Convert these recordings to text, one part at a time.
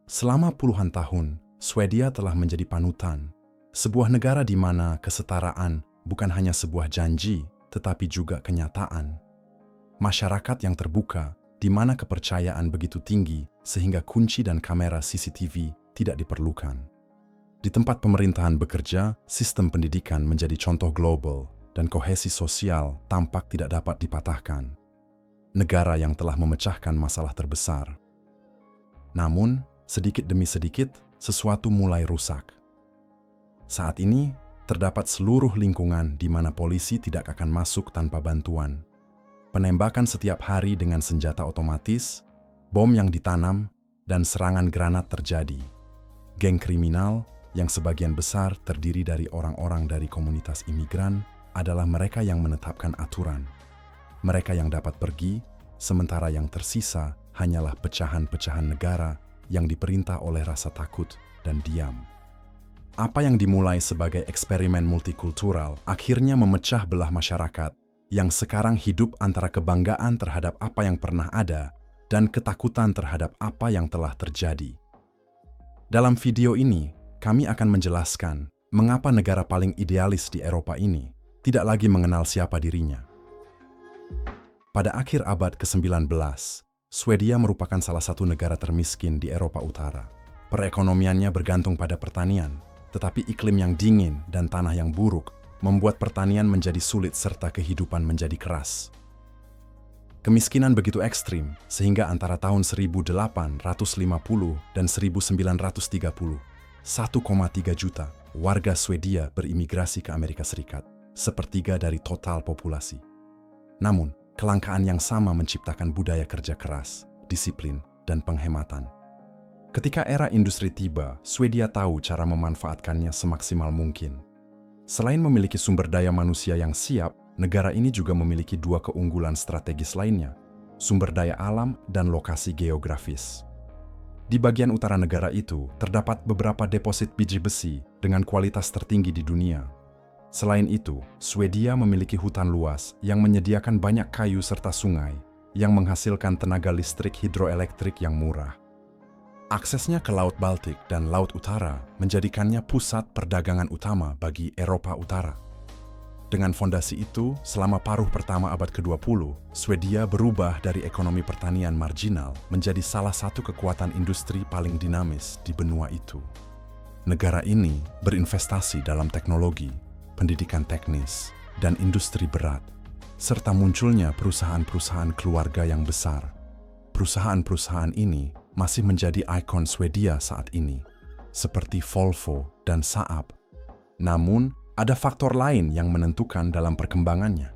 Selama puluhan tahun, Swedia telah menjadi panutan, sebuah negara di mana kesetaraan bukan hanya sebuah janji, tetapi juga kenyataan. Masyarakat yang terbuka, di mana kepercayaan begitu tinggi sehingga kunci dan kamera CCTV tidak diperlukan. Di tempat pemerintahan bekerja, sistem pendidikan menjadi contoh global dan kohesi sosial tampak tidak dapat dipatahkan. Negara yang telah memecahkan masalah terbesar. Namun, sedikit demi sedikit, sesuatu mulai rusak. Saat ini, terdapat seluruh lingkungan di mana polisi tidak akan masuk tanpa bantuan. Penembakan setiap hari dengan senjata otomatis, bom yang ditanam, dan serangan granat terjadi. Geng kriminal, yang sebagian besar terdiri dari orang-orang dari komunitas imigran, adalah mereka yang menetapkan aturan. Mereka yang dapat pergi, sementara yang tersisa hanyalah pecahan-pecahan negara yang diperintah oleh rasa takut dan diam. Apa yang dimulai sebagai eksperimen multikultural akhirnya memecah belah masyarakat yang sekarang hidup antara kebanggaan terhadap apa yang pernah ada dan ketakutan terhadap apa yang telah terjadi. Dalam video ini, kami akan menjelaskan mengapa negara paling idealis di Eropa ini tidak lagi mengenal siapa dirinya. Pada akhir abad ke-19, Swedia merupakan salah satu negara termiskin di Eropa Utara. Perekonomiannya bergantung pada pertanian, tetapi iklim yang dingin dan tanah yang buruk membuat pertanian menjadi sulit serta kehidupan menjadi keras. Kemiskinan begitu ekstrim sehingga antara tahun 1850 dan 1930, 1,3 juta warga Swedia berimigrasi ke Amerika Serikat, sepertiga dari total populasi. Namun, kelangkaan yang sama menciptakan budaya kerja keras, disiplin, dan penghematan. Ketika era industri tiba, Swedia tahu cara memanfaatkannya semaksimal mungkin. Selain memiliki sumber daya manusia yang siap, negara ini juga memiliki dua keunggulan strategis lainnya, sumber daya alam dan lokasi geografis. Di bagian utara negara itu, terdapat beberapa deposit biji besi dengan kualitas tertinggi di dunia. Selain itu, Swedia memiliki hutan luas yang menyediakan banyak kayu serta sungai yang menghasilkan tenaga listrik hidroelektrik yang murah. Aksesnya ke Laut Baltik dan Laut Utara menjadikannya pusat perdagangan utama bagi Eropa Utara. Dengan fondasi itu, selama paruh pertama abad ke-20, Swedia berubah dari ekonomi pertanian marginal menjadi salah satu kekuatan industri paling dinamis di benua itu. Negara ini berinvestasi dalam teknologi, pendidikan teknis, dan industri berat, serta munculnya perusahaan-perusahaan keluarga yang besar. Perusahaan-perusahaan ini masih menjadi ikon Swedia saat ini, seperti Volvo dan Saab. Namun, ada faktor lain yang menentukan dalam perkembangannya.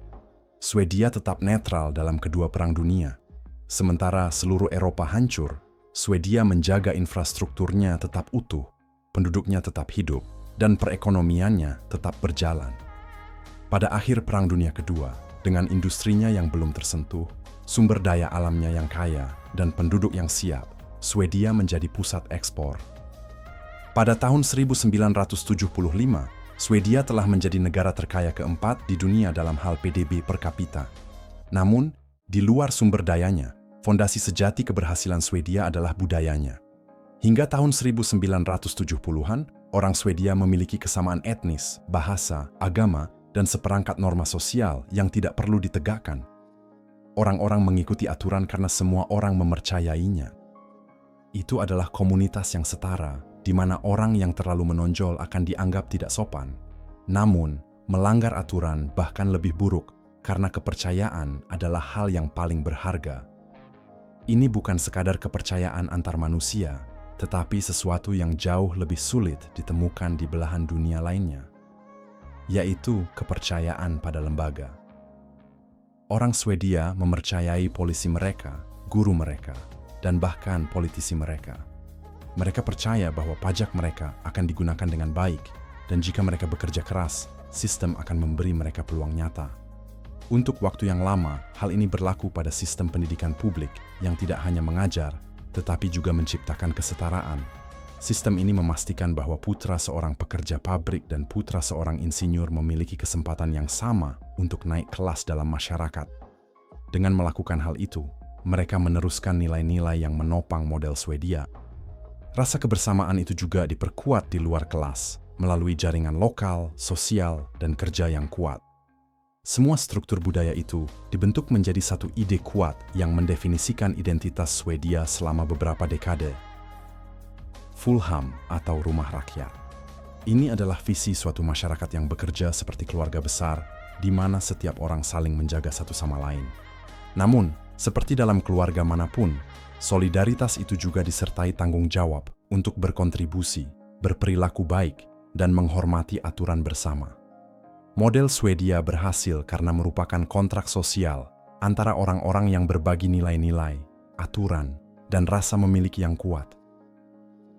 Swedia tetap netral dalam kedua perang dunia. Sementara seluruh Eropa hancur, Swedia menjaga infrastrukturnya tetap utuh, penduduknya tetap hidup, dan perekonomiannya tetap berjalan. Pada akhir Perang Dunia Kedua, dengan industrinya yang belum tersentuh, sumber daya alamnya yang kaya, dan penduduk yang siap, Swedia menjadi pusat ekspor. Pada tahun 1975, Swedia telah menjadi negara terkaya keempat di dunia dalam hal PDB per kapita. Namun, di luar sumber dayanya, fondasi sejati keberhasilan Swedia adalah budayanya. Hingga tahun 1970-an, orang Swedia memiliki kesamaan etnis, bahasa, agama, dan seperangkat norma sosial yang tidak perlu ditegakkan. Orang-orang mengikuti aturan karena semua orang mempercayainya. Itu adalah komunitas yang setara, di mana orang yang terlalu menonjol akan dianggap tidak sopan. Namun, melanggar aturan bahkan lebih buruk karena kepercayaan adalah hal yang paling berharga. Ini bukan sekadar kepercayaan antar manusia, tetapi sesuatu yang jauh lebih sulit ditemukan di belahan dunia lainnya, yaitu kepercayaan pada lembaga. Orang Swedia mempercayai polisi mereka, guru mereka, dan bahkan politisi mereka. Mereka percaya bahwa pajak mereka akan digunakan dengan baik, dan jika mereka bekerja keras, sistem akan memberi mereka peluang nyata. Untuk waktu yang lama, hal ini berlaku pada sistem pendidikan publik yang tidak hanya mengajar, tetapi juga menciptakan kesetaraan. Sistem ini memastikan bahwa putra seorang pekerja pabrik dan putra seorang insinyur memiliki kesempatan yang sama untuk naik kelas dalam masyarakat. Dengan melakukan hal itu, mereka meneruskan nilai-nilai yang menopang model Swedia. Rasa kebersamaan itu juga diperkuat di luar kelas, melalui jaringan lokal, sosial, dan kerja yang kuat. Semua struktur budaya itu dibentuk menjadi satu ide kuat yang mendefinisikan identitas Swedia selama beberapa dekade. Fulham atau rumah rakyat. Ini adalah visi suatu masyarakat yang bekerja seperti keluarga besar, di mana setiap orang saling menjaga satu sama lain. Namun, seperti dalam keluarga manapun, solidaritas itu juga disertai tanggung jawab untuk berkontribusi, berperilaku baik, dan menghormati aturan bersama. Model Swedia berhasil karena merupakan kontrak sosial antara orang-orang yang berbagi nilai-nilai, aturan, dan rasa memiliki yang kuat.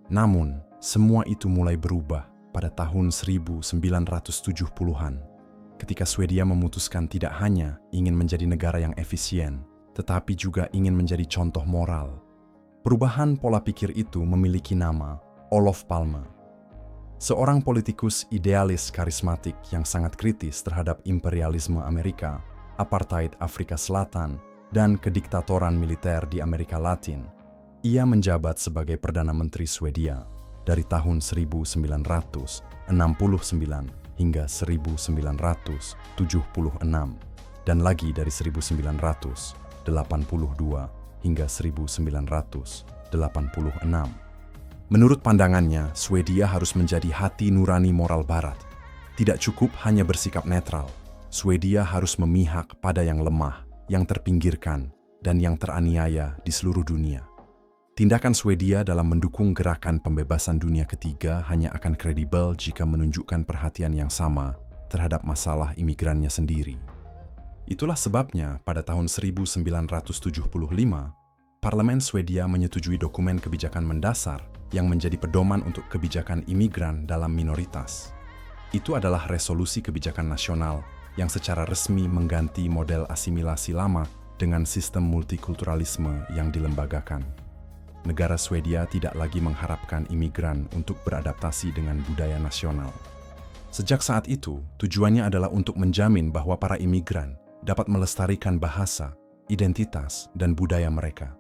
Namun, semua itu mulai berubah pada tahun 1970-an, ketika Swedia memutuskan tidak hanya ingin menjadi negara yang efisien, tetapi juga ingin menjadi contoh moral. Perubahan pola pikir itu memiliki nama Olof Palme, seorang politikus idealis karismatik yang sangat kritis terhadap imperialisme Amerika, apartheid Afrika Selatan, dan kediktatoran militer di Amerika Latin. Ia menjabat sebagai Perdana Menteri Swedia dari tahun 1969 hingga 1976, dan lagi dari 1982 hingga 1986. Menurut pandangannya, Swedia harus menjadi hati nurani moral Barat. Tidak cukup hanya bersikap netral. Swedia harus memihak pada yang lemah, yang terpinggirkan, dan yang teraniaya di seluruh dunia. Tindakan Swedia dalam mendukung gerakan pembebasan dunia ketiga hanya akan kredibel jika menunjukkan perhatian yang sama terhadap masalah imigrannya sendiri. Itulah sebabnya pada tahun 1975, Parlemen Swedia menyetujui dokumen kebijakan mendasar yang menjadi pedoman untuk kebijakan imigran dalam minoritas. Itu adalah resolusi kebijakan nasional yang secara resmi mengganti model asimilasi lama dengan sistem multikulturalisme yang dilembagakan. Negara Swedia tidak lagi mengharapkan imigran untuk beradaptasi dengan budaya nasional. Sejak saat itu, tujuannya adalah untuk menjamin bahwa para imigran dapat melestarikan bahasa, identitas, dan budaya mereka.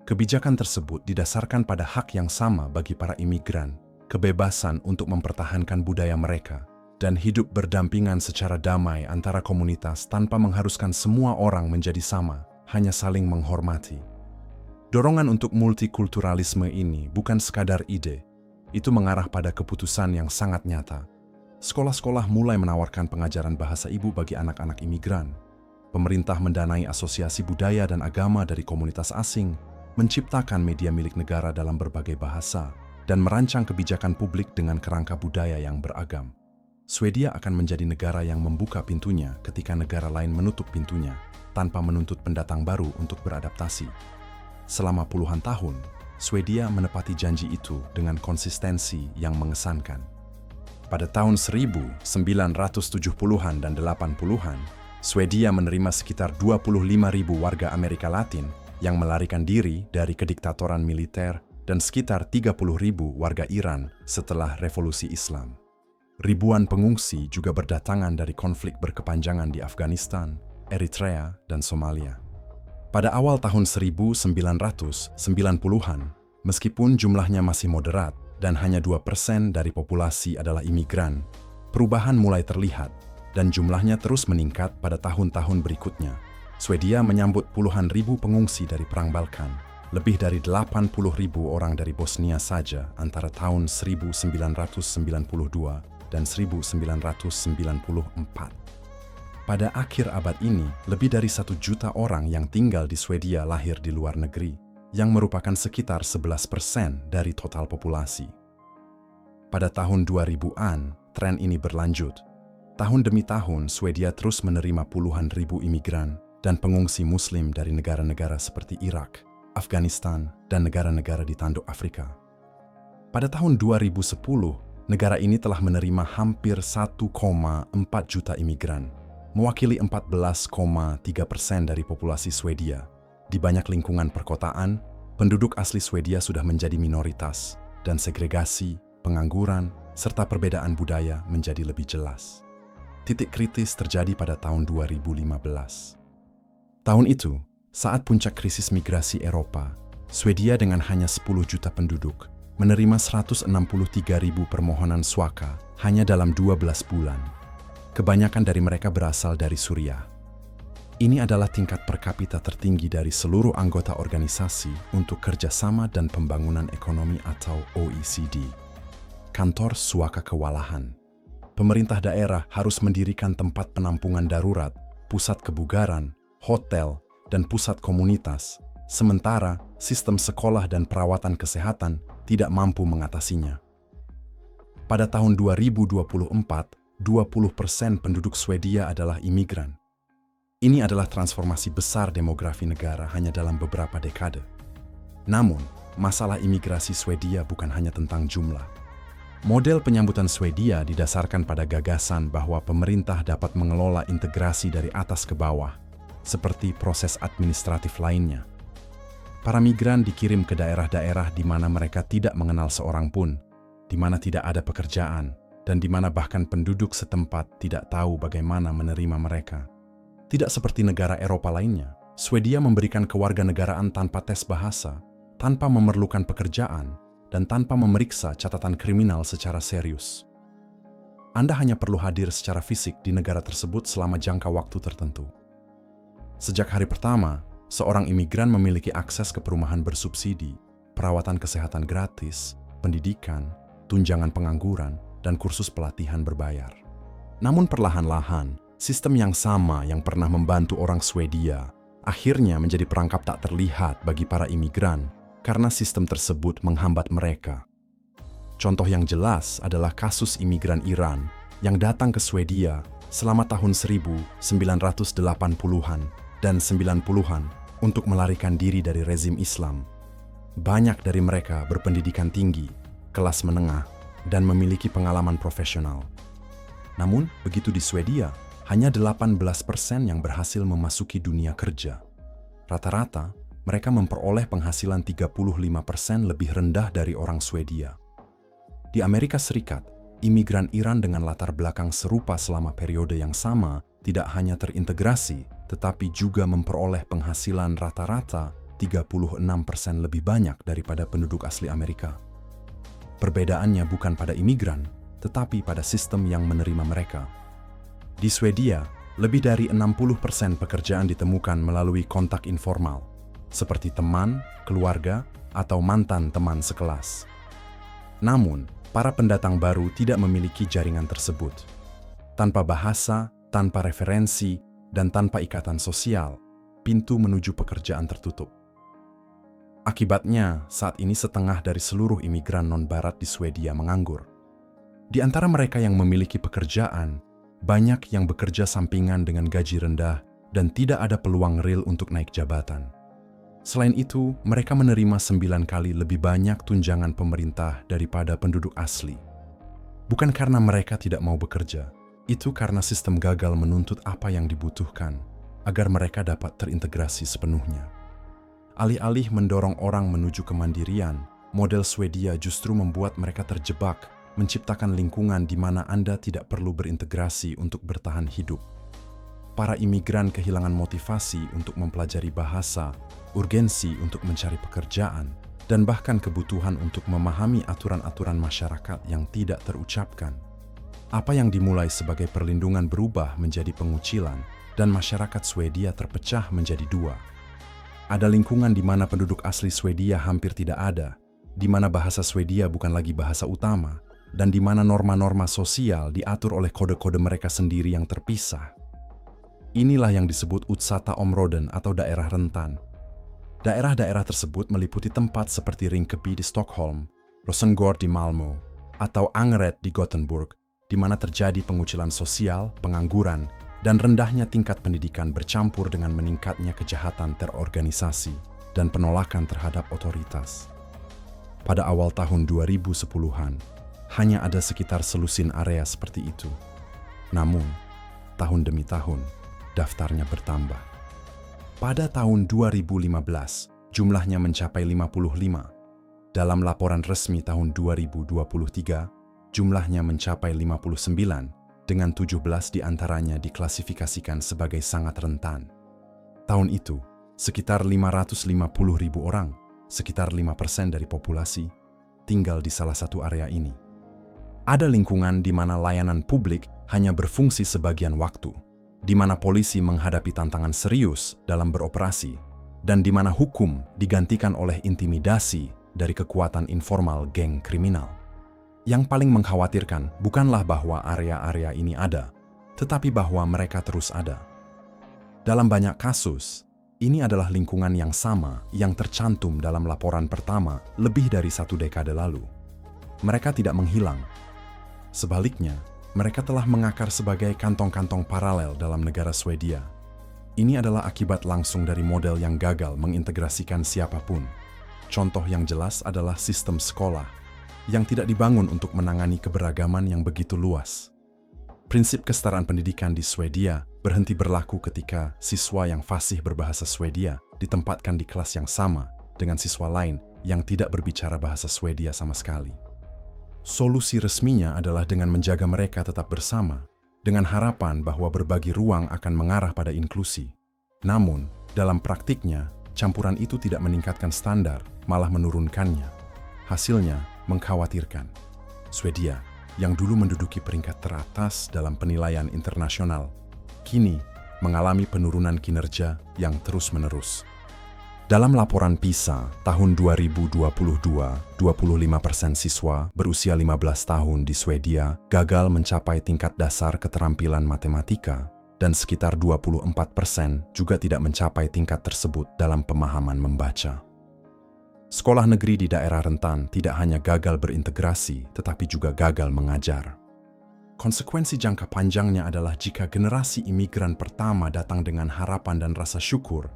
Kebijakan tersebut didasarkan pada hak yang sama bagi para imigran, kebebasan untuk mempertahankan budaya mereka, dan hidup berdampingan secara damai antara komunitas tanpa mengharuskan semua orang menjadi sama, hanya saling menghormati. Dorongan untuk multikulturalisme ini bukan sekadar ide, itu mengarah pada keputusan yang sangat nyata. Sekolah-sekolah mulai menawarkan pengajaran bahasa ibu bagi anak-anak imigran. Pemerintah mendanai asosiasi budaya dan agama dari komunitas asing, menciptakan media milik negara dalam berbagai bahasa, dan merancang kebijakan publik dengan kerangka budaya yang beragam. Swedia akan menjadi negara yang membuka pintunya ketika negara lain menutup pintunya, tanpa menuntut pendatang baru untuk beradaptasi. Selama puluhan tahun, Swedia menepati janji itu dengan konsistensi yang mengesankan. Pada tahun 1970-an dan 80-an, Swedia menerima sekitar 25.000 warga Amerika Latin yang melarikan diri dari kediktatoran militer dan sekitar 30.000 warga Iran setelah Revolusi Islam. Ribuan pengungsi juga berdatangan dari konflik berkepanjangan di Afghanistan, Eritrea, dan Somalia. Pada awal tahun 1990-an, meskipun jumlahnya masih moderat dan hanya 2% dari populasi adalah imigran, perubahan mulai terlihat dan jumlahnya terus meningkat pada tahun-tahun berikutnya. Swedia menyambut puluhan ribu pengungsi dari Perang Balkan, lebih dari 80.000 orang dari Bosnia saja antara tahun 1992 dan 1994. Pada akhir abad ini, lebih dari 1 juta orang yang tinggal di Swedia lahir di luar negeri, yang merupakan sekitar 11% dari total populasi. Pada tahun 2000-an, tren ini berlanjut. Tahun demi tahun, Swedia terus menerima puluhan ribu imigran dan pengungsi Muslim dari negara-negara seperti Irak, Afghanistan, dan negara-negara di tanduk Afrika. Pada tahun 2010, negara ini telah menerima hampir 1,4 juta imigran, mewakili 14,3% dari populasi Swedia. Di banyak lingkungan perkotaan, penduduk asli Swedia sudah menjadi minoritas, dan segregasi, pengangguran, serta perbedaan budaya menjadi lebih jelas. Titik kritis terjadi pada tahun 2015. Tahun itu, saat puncak krisis migrasi Eropa, Swedia dengan hanya 10 juta penduduk menerima 163.000 permohonan suaka hanya dalam 12 bulan. Kebanyakan dari mereka berasal dari Suriah. Ini adalah tingkat per kapita tertinggi dari seluruh anggota Organisasi untuk Kerjasama dan Pembangunan Ekonomi atau OECD. Kantor suaka kewalahan. Pemerintah daerah harus mendirikan tempat penampungan darurat, pusat kebugaran, hotel, dan pusat komunitas, sementara sistem sekolah dan perawatan kesehatan tidak mampu mengatasinya. Pada tahun 2024, 20% penduduk Swedia adalah imigran. Ini adalah transformasi besar demografi negara hanya dalam beberapa dekade. Namun, masalah imigrasi Swedia bukan hanya tentang jumlah. Model penyambutan Swedia didasarkan pada gagasan bahwa pemerintah dapat mengelola integrasi dari atas ke bawah, seperti proses administratif lainnya. Para migran dikirim ke daerah-daerah di mana mereka tidak mengenal seorang pun, di mana tidak ada pekerjaan, dan di mana bahkan penduduk setempat tidak tahu bagaimana menerima mereka. Tidak seperti negara Eropa lainnya, Swedia memberikan kewarganegaraan tanpa tes bahasa, tanpa memerlukan pekerjaan, dan tanpa memeriksa catatan kriminal secara serius. Anda hanya perlu hadir secara fisik di negara tersebut selama jangka waktu tertentu. Sejak hari pertama, seorang imigran memiliki akses ke perumahan bersubsidi, perawatan kesehatan gratis, pendidikan, tunjangan pengangguran, dan kursus pelatihan berbayar. Namun perlahan-lahan, sistem yang sama yang pernah membantu orang Swedia akhirnya menjadi perangkap tak terlihat bagi para imigran karena sistem tersebut menghambat mereka. Contoh yang jelas adalah kasus imigran Iran yang datang ke Swedia selama tahun 1980-an dan 90-an untuk melarikan diri dari rezim Islam. Banyak dari mereka berpendidikan tinggi, kelas menengah, dan memiliki pengalaman profesional. Namun, begitu di Swedia, hanya 18% yang berhasil memasuki dunia kerja. Rata-rata, mereka memperoleh penghasilan 35% lebih rendah dari orang Swedia. Di Amerika Serikat, imigran Iran dengan latar belakang serupa selama periode yang sama tidak hanya terintegrasi, tetapi juga memperoleh penghasilan rata-rata 36% lebih banyak daripada penduduk asli Amerika. Perbedaannya bukan pada imigran, tetapi pada sistem yang menerima mereka. Di Swedia, lebih dari 60% pekerjaan ditemukan melalui kontak informal, seperti teman, keluarga, atau mantan teman sekelas. Namun, para pendatang baru tidak memiliki jaringan tersebut. Tanpa bahasa, tanpa referensi, dan tanpa ikatan sosial, pintu menuju pekerjaan tertutup. Akibatnya, saat ini setengah dari seluruh imigran non-barat di Swedia menganggur. Di antara mereka yang memiliki pekerjaan, banyak yang bekerja sampingan dengan gaji rendah dan tidak ada peluang real untuk naik jabatan. Selain itu, mereka menerima 9 kali lebih banyak tunjangan pemerintah daripada penduduk asli. Bukan karena mereka tidak mau bekerja, itu karena sistem gagal menuntut apa yang dibutuhkan agar mereka dapat terintegrasi sepenuhnya. Alih-alih mendorong orang menuju kemandirian, model Swedia justru membuat mereka terjebak, menciptakan lingkungan di mana Anda tidak perlu berintegrasi untuk bertahan hidup. Para imigran kehilangan motivasi untuk mempelajari bahasa, urgensi untuk mencari pekerjaan, dan bahkan kebutuhan untuk memahami aturan-aturan masyarakat yang tidak terucapkan. Apa yang dimulai sebagai perlindungan berubah menjadi pengucilan, dan masyarakat Swedia terpecah menjadi dua. Ada lingkungan di mana penduduk asli Swedia hampir tidak ada, di mana bahasa Swedia bukan lagi bahasa utama, dan di mana norma-norma sosial diatur oleh kode-kode mereka sendiri yang terpisah. Inilah yang disebut utsatta områden atau daerah rentan. Daerah-daerah tersebut meliputi tempat seperti Rinkeby di Stockholm, Rosengård di Malmö, atau Angered di Gothenburg, di mana terjadi pengucilan sosial, pengangguran, dan rendahnya tingkat pendidikan bercampur dengan meningkatnya kejahatan terorganisasi dan penolakan terhadap otoritas. Pada awal tahun 2010-an, hanya ada sekitar selusin area seperti itu. Namun, tahun demi tahun, daftarnya bertambah. Pada tahun 2015, jumlahnya mencapai 55. Dalam laporan resmi tahun 2023, jumlahnya mencapai 59, dengan 17 diantaranya diklasifikasikan sebagai sangat rentan. Tahun itu, sekitar 550.000 orang, sekitar 5% dari populasi, tinggal di salah satu area ini. Ada lingkungan di mana layanan publik hanya berfungsi sebagian waktu, di mana polisi menghadapi tantangan serius dalam beroperasi, dan di mana hukum digantikan oleh intimidasi dari kekuatan informal geng kriminal. Yang paling mengkhawatirkan bukanlah bahwa area-area ini ada, tetapi bahwa mereka terus ada. Dalam banyak kasus, ini adalah lingkungan yang sama yang tercantum dalam laporan pertama lebih dari 1 dekade lalu. Mereka tidak menghilang. Sebaliknya, mereka telah mengakar sebagai kantong-kantong paralel dalam negara Swedia. Ini adalah akibat langsung dari model yang gagal mengintegrasikan siapapun. Contoh yang jelas adalah sistem sekolah yang tidak dibangun untuk menangani keberagaman yang begitu luas. Prinsip kesetaraan pendidikan di Swedia berhenti berlaku ketika siswa yang fasih berbahasa Swedia ditempatkan di kelas yang sama dengan siswa lain yang tidak berbicara bahasa Swedia sama sekali. Solusi resminya adalah dengan menjaga mereka tetap bersama, dengan harapan bahwa berbagi ruang akan mengarah pada inklusi. Namun, dalam praktiknya, campuran itu tidak meningkatkan standar, malah menurunkannya. Hasilnya mengkhawatirkan. Swedia, yang dulu menduduki peringkat teratas dalam penilaian internasional, kini mengalami penurunan kinerja yang terus-menerus. Dalam laporan PISA tahun 2022, 25% siswa berusia 15 tahun di Swedia gagal mencapai tingkat dasar keterampilan matematika, dan sekitar 24% juga tidak mencapai tingkat tersebut dalam pemahaman membaca. Sekolah negeri di daerah rentan tidak hanya gagal berintegrasi, tetapi juga gagal mengajar. Konsekuensi jangka panjangnya adalah jika generasi imigran pertama datang dengan harapan dan rasa syukur,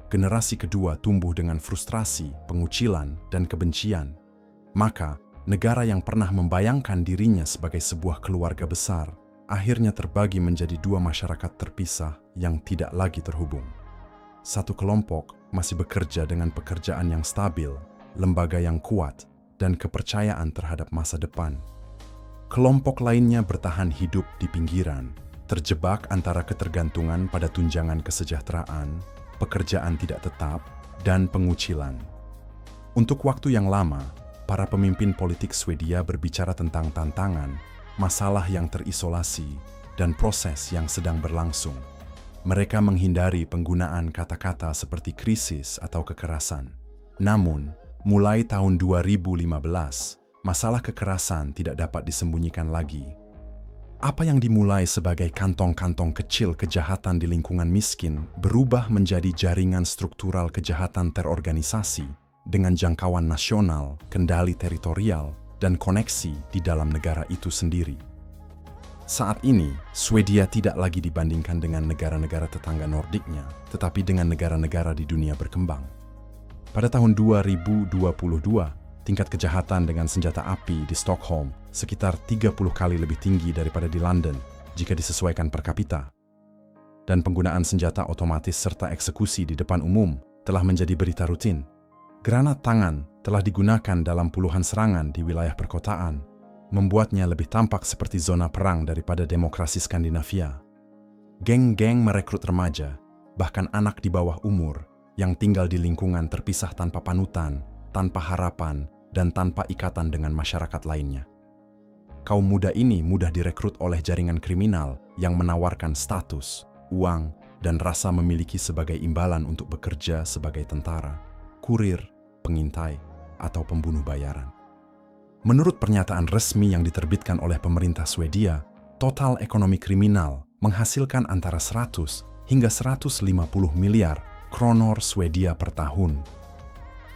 generasi kedua tumbuh dengan frustrasi, pengucilan, dan kebencian, maka negara yang pernah membayangkan dirinya sebagai sebuah keluarga besar akhirnya terbagi menjadi 2 masyarakat terpisah yang tidak lagi terhubung. Satu kelompok masih bekerja dengan pekerjaan yang stabil, lembaga yang kuat, dan kepercayaan terhadap masa depan. Kelompok lainnya bertahan hidup di pinggiran, terjebak antara ketergantungan pada tunjangan kesejahteraan, pekerjaan tidak tetap, dan pengucilan. Untuk waktu yang lama, para pemimpin politik Swedia berbicara tentang tantangan, masalah yang terisolasi, dan proses yang sedang berlangsung. Mereka menghindari penggunaan kata-kata seperti krisis atau kekerasan. Namun, mulai tahun 2015, masalah kekerasan tidak dapat disembunyikan lagi. Apa yang dimulai sebagai kantong-kantong kecil kejahatan di lingkungan miskin berubah menjadi jaringan struktural kejahatan terorganisasi dengan jangkauan nasional, kendali teritorial, dan koneksi di dalam negara itu sendiri. Saat ini, Swedia tidak lagi dibandingkan dengan negara-negara tetangga Nordiknya, tetapi dengan negara-negara di dunia berkembang. Pada tahun 2022, tingkat kejahatan dengan senjata api di Stockholm sekitar 30 kali lebih tinggi daripada di London jika disesuaikan per kapita. Dan penggunaan senjata otomatis serta eksekusi di depan umum telah menjadi berita rutin. Granat tangan telah digunakan dalam puluhan serangan di wilayah perkotaan, membuatnya lebih tampak seperti zona perang daripada demokrasi Skandinavia. Geng-geng merekrut remaja, bahkan anak di bawah umur, yang tinggal di lingkungan terpisah tanpa panutan, tanpa harapan, dan tanpa ikatan dengan masyarakat lainnya. Kaum muda ini mudah direkrut oleh jaringan kriminal yang menawarkan status, uang, dan rasa memiliki sebagai imbalan untuk bekerja sebagai tentara, kurir, pengintai, atau pembunuh bayaran. Menurut pernyataan resmi yang diterbitkan oleh pemerintah Swedia, total ekonomi kriminal menghasilkan antara 100 hingga 150 miliar kronor Swedia per tahun.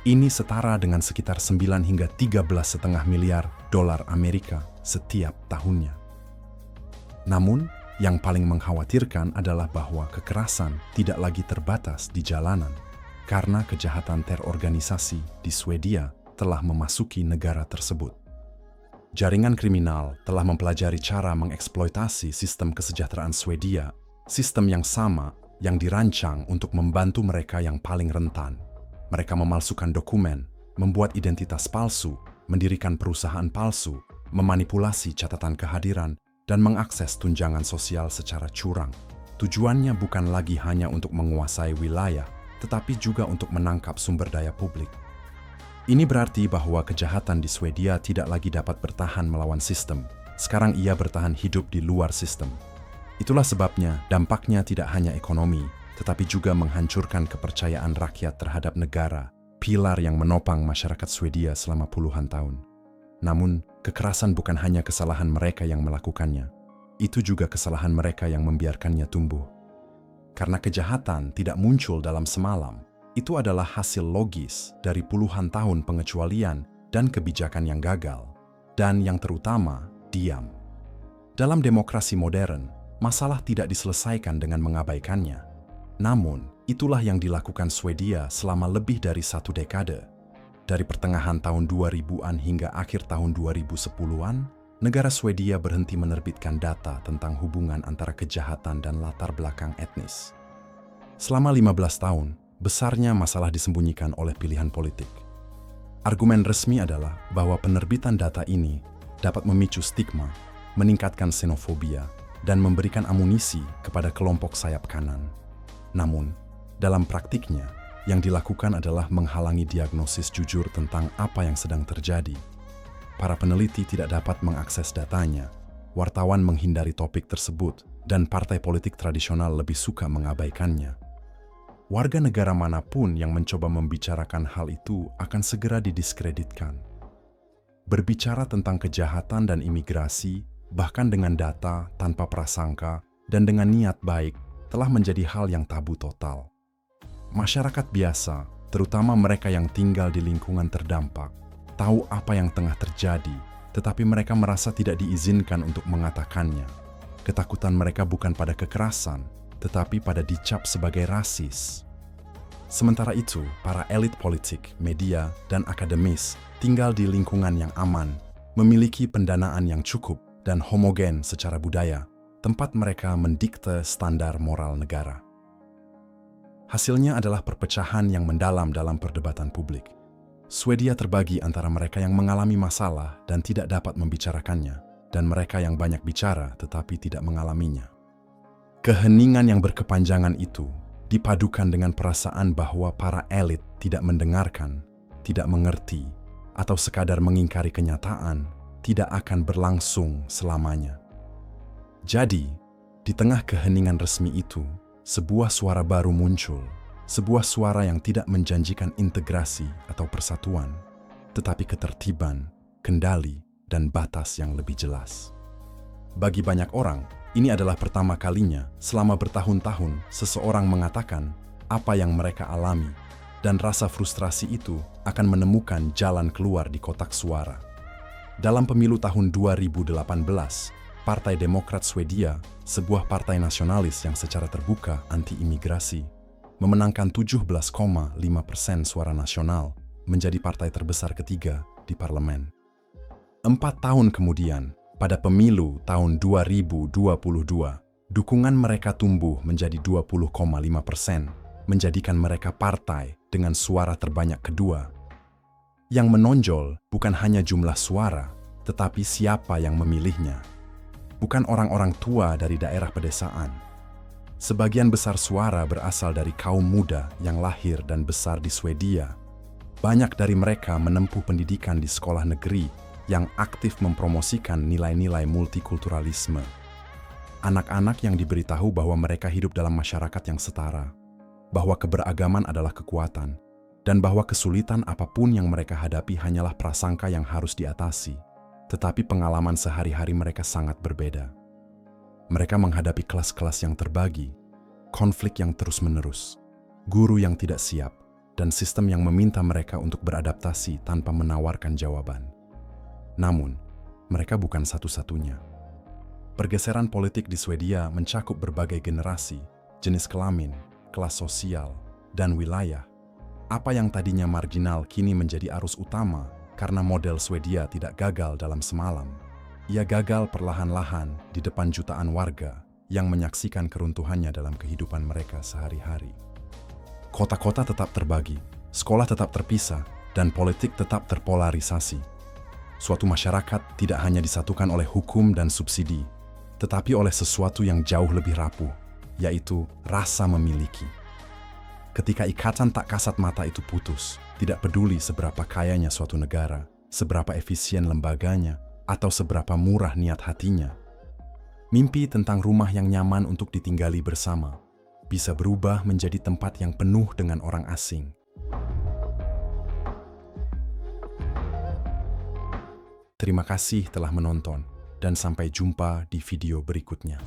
Ini setara dengan sekitar 9 hingga 13,5 miliar dolar Amerika setiap tahunnya. Namun, yang paling mengkhawatirkan adalah bahwa kekerasan tidak lagi terbatas di jalanan, karena kejahatan terorganisasi di Swedia telah memasuki negara tersebut. Jaringan kriminal telah mempelajari cara mengeksploitasi sistem kesejahteraan Swedia, sistem yang sama yang dirancang untuk membantu mereka yang paling rentan. Mereka memalsukan dokumen, membuat identitas palsu, mendirikan perusahaan palsu, memanipulasi catatan kehadiran, dan mengakses tunjangan sosial secara curang. Tujuannya bukan lagi hanya untuk menguasai wilayah, tetapi juga untuk menangkap sumber daya publik. Ini berarti bahwa kejahatan di Swedia tidak lagi dapat bertahan melawan sistem. Sekarang ia bertahan hidup di luar sistem. Itulah sebabnya dampaknya tidak hanya ekonomi, tetapi juga menghancurkan kepercayaan rakyat terhadap negara, pilar yang menopang masyarakat Swedia selama puluhan tahun. Namun, kekerasan bukan hanya kesalahan mereka yang melakukannya. Itu juga kesalahan mereka yang membiarkannya tumbuh. Karena kejahatan tidak muncul dalam semalam, itu adalah hasil logis dari puluhan tahun pengecualian dan kebijakan yang gagal, dan yang terutama, diam. Dalam demokrasi modern, masalah tidak diselesaikan dengan mengabaikannya. Namun, itulah yang dilakukan Swedia selama lebih dari 1 dekade. Dari pertengahan tahun 2000-an hingga akhir tahun 2010-an, negara Swedia berhenti menerbitkan data tentang hubungan antara kejahatan dan latar belakang etnis. Selama 15 tahun, besarnya masalah disembunyikan oleh pilihan politik. Argumen resmi adalah bahwa penerbitan data ini dapat memicu stigma, meningkatkan xenofobia, dan memberikan amunisi kepada kelompok sayap kanan. Namun, dalam praktiknya, yang dilakukan adalah menghalangi diagnosis jujur tentang apa yang sedang terjadi. Para peneliti tidak dapat mengakses datanya, wartawan menghindari topik tersebut, dan partai politik tradisional lebih suka mengabaikannya. Warga negara manapun yang mencoba membicarakan hal itu akan segera didiskreditkan. Berbicara tentang kejahatan dan imigrasi, bahkan dengan data, tanpa prasangka, dan dengan niat baik, telah menjadi hal yang tabu total. Masyarakat biasa, terutama mereka yang tinggal di lingkungan terdampak, tahu apa yang tengah terjadi, tetapi mereka merasa tidak diizinkan untuk mengatakannya. Ketakutan mereka bukan pada kekerasan, tetapi pada dicap sebagai rasis. Sementara itu, para elit politik, media, dan akademis tinggal di lingkungan yang aman, memiliki pendanaan yang cukup dan homogen secara budaya, tempat mereka mendikte standar moral negara. Hasilnya adalah perpecahan yang mendalam dalam perdebatan publik. Swedia terbagi antara mereka yang mengalami masalah dan tidak dapat membicarakannya, dan mereka yang banyak bicara tetapi tidak mengalaminya. Keheningan yang berkepanjangan itu dipadukan dengan perasaan bahwa para elit tidak mendengarkan, tidak mengerti, atau sekadar mengingkari kenyataan, tidak akan berlangsung selamanya. Jadi, di tengah keheningan resmi itu, sebuah suara baru muncul, sebuah suara yang tidak menjanjikan integrasi atau persatuan, tetapi ketertiban, kendali, dan batas yang lebih jelas. Bagi banyak orang, ini adalah pertama kalinya selama bertahun-tahun seseorang mengatakan apa yang mereka alami, dan rasa frustrasi itu akan menemukan jalan keluar di kotak suara. Dalam pemilu tahun 2018, Partai Demokrat Swedia, sebuah partai nasionalis yang secara terbuka anti-imigrasi, memenangkan 17,5% suara nasional, menjadi partai terbesar ketiga di parlemen. 4 tahun kemudian, pada pemilu tahun 2022, dukungan mereka tumbuh menjadi 20,5%, menjadikan mereka partai dengan suara terbanyak kedua. Yang menonjol bukan hanya jumlah suara, tetapi siapa yang memilihnya. Bukan orang-orang tua dari daerah pedesaan. Sebagian besar suara berasal dari kaum muda yang lahir dan besar di Swedia. Banyak dari mereka menempuh pendidikan di sekolah negeri yang aktif mempromosikan nilai-nilai multikulturalisme. Anak-anak yang diberitahu bahwa mereka hidup dalam masyarakat yang setara, bahwa keberagaman adalah kekuatan, dan bahwa kesulitan apapun yang mereka hadapi hanyalah prasangka yang harus diatasi, tetapi pengalaman sehari-hari mereka sangat berbeda. Mereka menghadapi kelas-kelas yang terbagi, konflik yang terus-menerus, guru yang tidak siap, dan sistem yang meminta mereka untuk beradaptasi tanpa menawarkan jawaban. Namun, mereka bukan satu-satunya. Pergeseran politik di Swedia mencakup berbagai generasi, jenis kelamin, kelas sosial, dan wilayah. Apa yang tadinya marginal kini menjadi arus utama karena model Swedia tidak gagal dalam semalam. Ia gagal perlahan-lahan di depan jutaan warga yang menyaksikan keruntuhannya dalam kehidupan mereka sehari-hari. Kota-kota tetap terbagi, sekolah tetap terpisah, dan politik tetap terpolarisasi. Suatu masyarakat tidak hanya disatukan oleh hukum dan subsidi, tetapi oleh sesuatu yang jauh lebih rapuh, yaitu rasa memiliki. Ketika ikatan tak kasat mata itu putus, tidak peduli seberapa kayanya suatu negara, seberapa efisien lembaganya, atau seberapa murah niat hatinya, mimpi tentang rumah yang nyaman untuk ditinggali bersama bisa berubah menjadi tempat yang penuh dengan orang asing. Terima kasih telah menonton, dan sampai jumpa di video berikutnya.